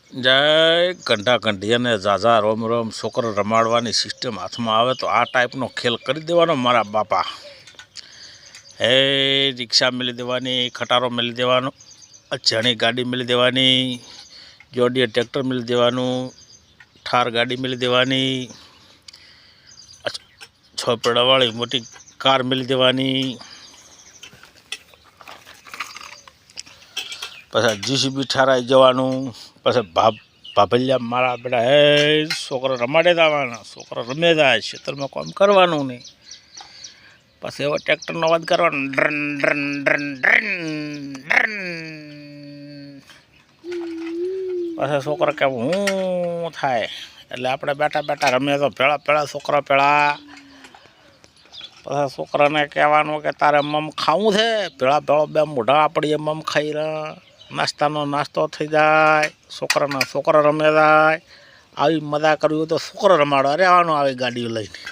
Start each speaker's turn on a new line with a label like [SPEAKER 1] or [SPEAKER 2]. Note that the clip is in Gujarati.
[SPEAKER 1] જય કંઠા કંઠી અને ઝાઝા રોમ રોમ છોકરો રમાડવાની સિસ્ટમ હાથમાં આવે તો આ ટાઈપનો ખેલ કરી દેવાનો મારા બાપા. હે રિક્ષા મેલી દેવાની, ખટારો મેલી દેવાનો, અજાણી ગાડી મેલી દેવાની, જોડિયર ટ્રેક્ટર મેલી દેવાનું, ઠાર ગાડી મેલી દેવાની, 6 પૈડાવાળી મોટી કાર મેલી દેવાની, પછી જીસીબી ઠારાઈ જવાનું, પછી ભાભલિયા મારા બેટા હે છોકરા રમાડે જવાના, છોકરા રમે જાય, ખેતરમાં કામ કરવાનું નહીં. પછી એવો ટ્રેક્ટરનો અવાજ કરવાનો, ડ્રન ડ્રન ડ્રન ડ્રન ડ્રન. પછી છોકરા કે હું થાય એટલે આપણે બેઠા બેઠા રમે તો પેલા છોકરા પેલા. પછી છોકરાને કહેવાનું કે તારે મમ ખાવું છે, પેલા બે મોઢા આપણી મમ ખાઈ રહ્યા. નાસ્તાનો નાસ્તો થઈ જાય, છોકરા રમે જાય. આવી મજા કરવી હોય તો છોકરો રમાડવા રહેવાનું આવી ગાડીઓ લઈને.